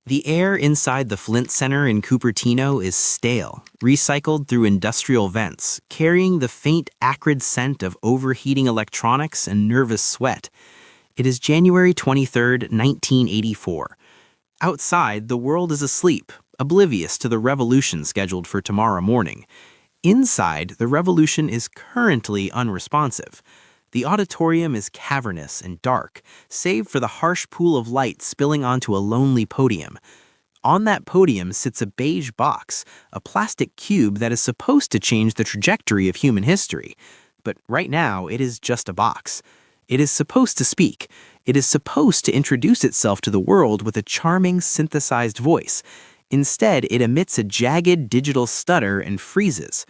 The air inside the Flint Center in Cupertino is stale, recycled through industrial vents, carrying the faint, acrid scent of overheating electronics and nervous sweat. It is January 23rd, 1984. Outside, the world is asleep, oblivious to the revolution scheduled for tomorrow morning. Inside, the revolution is currently unresponsive. The auditorium is cavernous and dark, save for the harsh pool of light spilling onto a lonely podium. On that podium sits a beige box, a plastic cube that is supposed to change the trajectory of human history. But right now, it is just a box. It is supposed to speak. It is supposed to introduce itself to the world with a charming, synthesized voice. Instead, it emits a jagged digital stutter and freezes.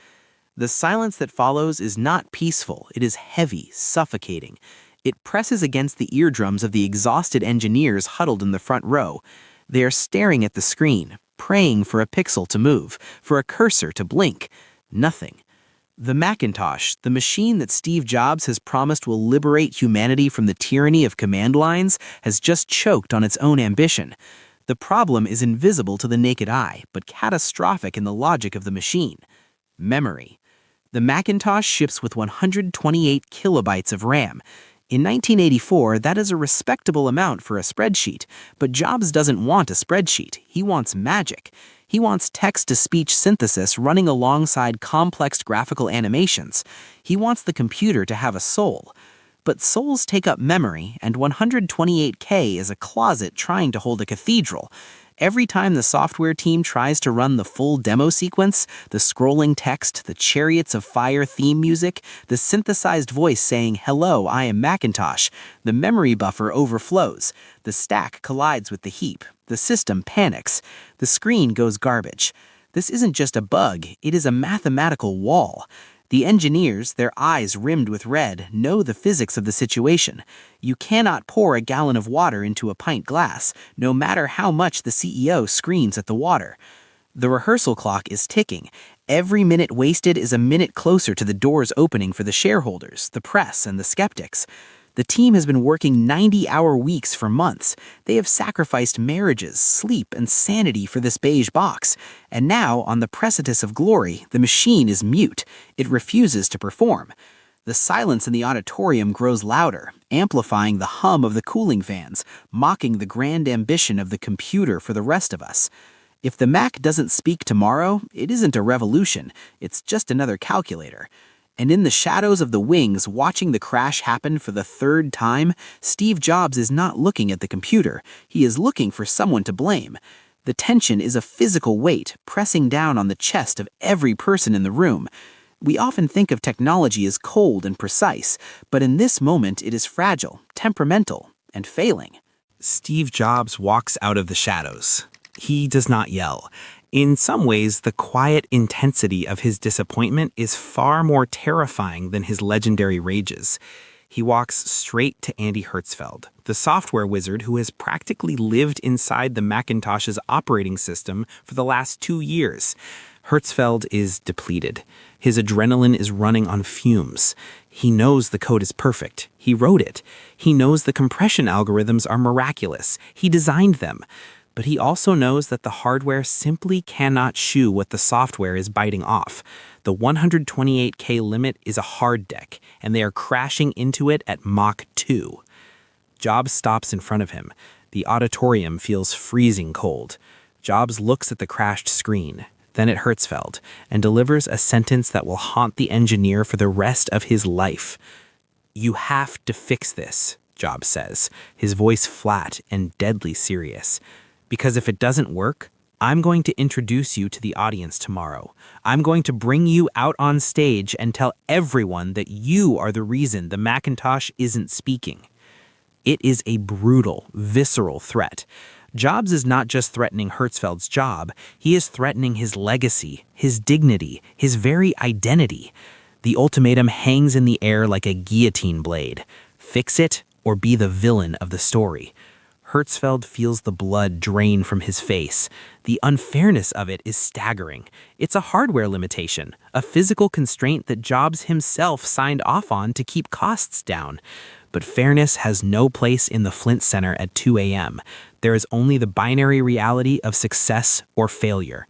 The silence that follows is not peaceful. It is heavy, suffocating. It presses against the eardrums of the exhausted engineers huddled in the front row. They are staring at the screen, praying for a pixel to move, for a cursor to blink. Nothing. The Macintosh, the machine that Steve Jobs has promised will liberate humanity from the tyranny of command lines, has just choked on its own ambition. The problem is invisible to the naked eye, but catastrophic in the logic of the machine. Memory. The Macintosh ships with 128 kilobytes of RAM. In 1984, that is a respectable amount for a spreadsheet, but Jobs doesn't want a spreadsheet. He wants magic. He wants text-to-speech synthesis running alongside complex graphical animations. He wants the computer to have a soul. But souls take up memory, and 128K is a closet trying to hold a cathedral. Every time the software team tries to run the full demo sequence, the scrolling text, the Chariots of Fire theme music, the synthesized voice saying, "Hello, I am Macintosh," the memory buffer overflows. The stack collides with the heap. The system panics. The screen goes garbage. This isn't just a bug, it is a mathematical wall. The engineers, their eyes rimmed with red, know the physics of the situation. You cannot pour a gallon of water into a pint glass, no matter how much the CEO screams at the water. The rehearsal clock is ticking. Every minute wasted is a minute closer to the doors opening for the shareholders, the press, and the skeptics. The team has been working 90-hour weeks for months. They have sacrificed marriages, sleep, and sanity for this beige box. And now, on the precipice of glory, the machine is mute. It refuses to perform. The silence in the auditorium grows louder, amplifying the hum of the cooling fans, mocking the grand ambition of the computer for the rest of us. If the Mac doesn't speak tomorrow, it isn't a revolution. It's just another calculator. And in the shadows of the wings, watching the crash happen for the third time, Steve Jobs is not looking at the computer. He is looking for someone to blame. The tension is a physical weight pressing down on the chest of every person in the room. We often think of technology as cold and precise, but in this moment it is fragile, temperamental, and failing. Steve Jobs walks out of the shadows. He does not yell. In some ways, the quiet intensity of his disappointment is far more terrifying than his legendary rages. He walks straight to Andy Hertzfeld, the software wizard who has practically lived inside the Macintosh's operating system for the last 2 years. Hertzfeld is depleted. His adrenaline is running on fumes. He knows the code is perfect. He wrote it. He knows the compression algorithms are miraculous. He designed them. But he also knows that the hardware simply cannot shoe what the software is biting off. The 128K limit is a hard deck, and they are crashing into it at Mach 2. Jobs stops in front of him. The auditorium feels freezing cold. Jobs looks at the crashed screen, then at Hertzfeld, and delivers a sentence that will haunt the engineer for the rest of his life. "You have to fix this," Jobs says, his voice flat and deadly serious. "Because if it doesn't work, I'm going to introduce you to the audience tomorrow. I'm going to bring you out on stage and tell everyone that you are the reason the Macintosh isn't speaking." It is a brutal, visceral threat. Jobs is not just threatening Hertzfeld's job, he is threatening his legacy, his dignity, his very identity. The ultimatum hangs in the air like a guillotine blade. Fix it or be the villain of the story. Hertzfeld feels the blood drain from his face. The unfairness of it is staggering. It's a hardware limitation, a physical constraint that Jobs himself signed off on to keep costs down. But fairness has no place in the Flint Center at 2 a.m. There is only the binary reality of success or failure.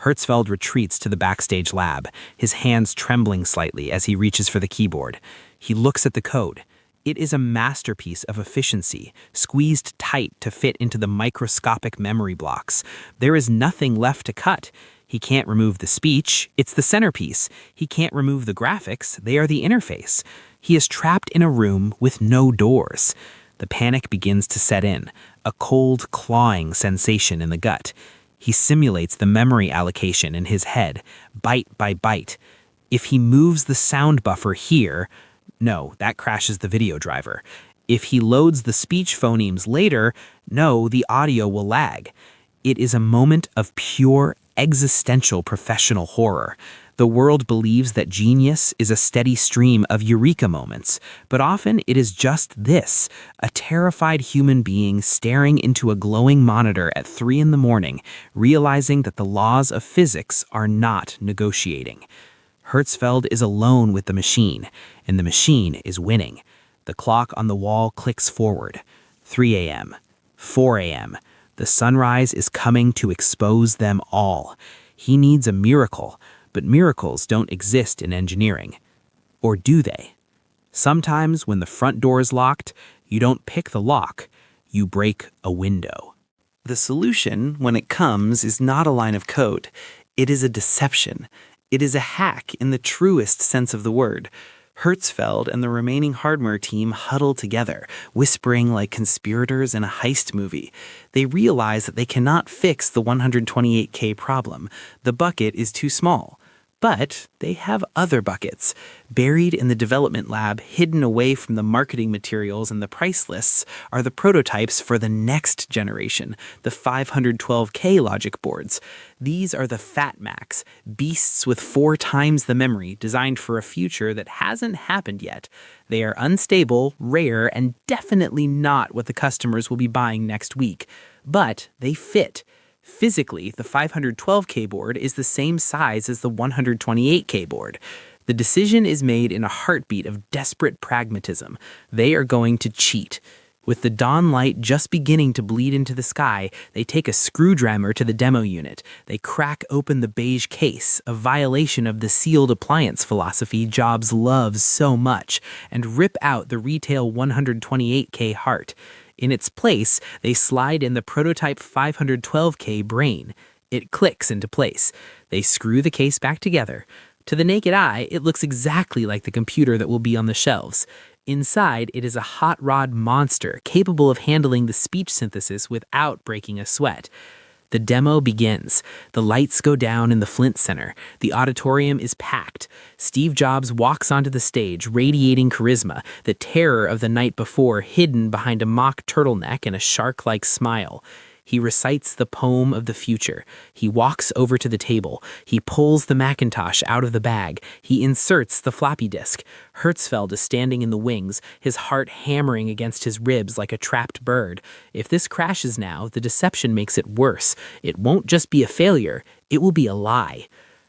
Hertzfeld retreats to the backstage lab, his hands trembling slightly as he reaches for the keyboard. He looks at the code. It is a masterpiece of efficiency, squeezed tight to fit into the microscopic memory blocks. There is nothing left to cut. He can't remove the speech. It's the centerpiece. He can't remove the graphics. They are the interface. He is trapped in a room with no doors. The panic begins to set in, a cold, clawing sensation in the gut. He simulates the memory allocation in his head, byte by byte. If he moves the sound buffer here, no, that crashes the video driver. If he loads the speech phonemes later, no, the audio will lag. It is a moment of pure existential professional horror. The world believes that genius is a steady stream of eureka moments, but often it is just this, a terrified human being staring into a glowing monitor at 3 a.m, realizing that the laws of physics are not negotiating. Hertzfeld is alone with the machine, and the machine is winning. The clock on the wall clicks forward. 3 a.m., 4 a.m., the sunrise is coming to expose them all. He needs a miracle, but miracles don't exist in engineering. Or do they? Sometimes when the front door is locked, you don't pick the lock, you break a window. The solution, when it comes, is not a line of code. It is a deception. It is a hack in the truest sense of the word. Hertzfeld and the remaining hardware team huddle together, whispering like conspirators in a heist movie. They realize that they cannot fix the 128K problem. The bucket is too small. But they have other buckets. Buried in the development lab, hidden away from the marketing materials and the price lists, are the prototypes for the next generation, the 512K logic boards. These are the Fat Macs, beasts with 4 times the memory, designed for a future that hasn't happened yet. They are unstable, rare, and definitely not what the customers will be buying next week. But they fit. Physically, the 512K board is the same size as the 128K board. The decision is made in a heartbeat of desperate pragmatism. They are going to cheat. With the dawn light just beginning to bleed into the sky, they take a screwdriver to the demo unit. They crack open the beige case, a violation of the sealed appliance philosophy Jobs loves so much, and rip out the retail 128K heart. In its place, they slide in the prototype 512K brain. It clicks into place. They screw the case back together. To the naked eye, it looks exactly like the computer that will be on the shelves. Inside, it is a hot rod monster capable of handling the speech synthesis without breaking a sweat. The demo begins. The lights go down in the Flint Center. The auditorium is packed. Steve Jobs walks onto the stage, radiating charisma, the terror of the night before hidden behind a mock turtleneck and a shark-like smile. He recites the poem of the future. He walks over to the table. He pulls the Macintosh out of the bag. He inserts the floppy disk. Hertzfeld is standing in the wings, his heart hammering against his ribs like a trapped bird. If this crashes now, the deception makes it worse. It won't just be a failure, it will be a lie.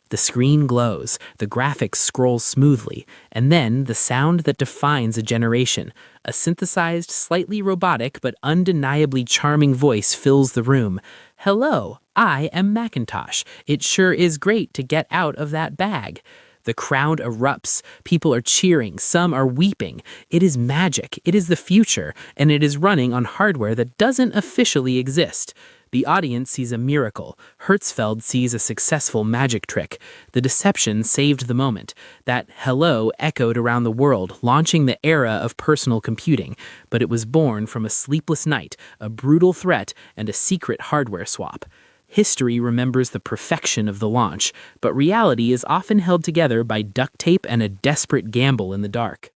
The screen glows, the graphics scroll smoothly, and then the sound that defines a generation. A synthesized, slightly robotic, but undeniably charming voice fills the room. "Hello, I am Macintosh. It sure is great to get out of that bag." The crowd erupts. People are cheering. Some are weeping. It is magic. It is the future, and it is running on hardware that doesn't officially exist. The audience sees a miracle. Hertzfeld sees a successful magic trick. The deception saved the moment. That hello echoed around the world, launching the era of personal computing. But it was born from a sleepless night, a brutal threat, and a secret hardware swap. History remembers the perfection of the launch, but reality is often held together by duct tape and a desperate gamble in the dark.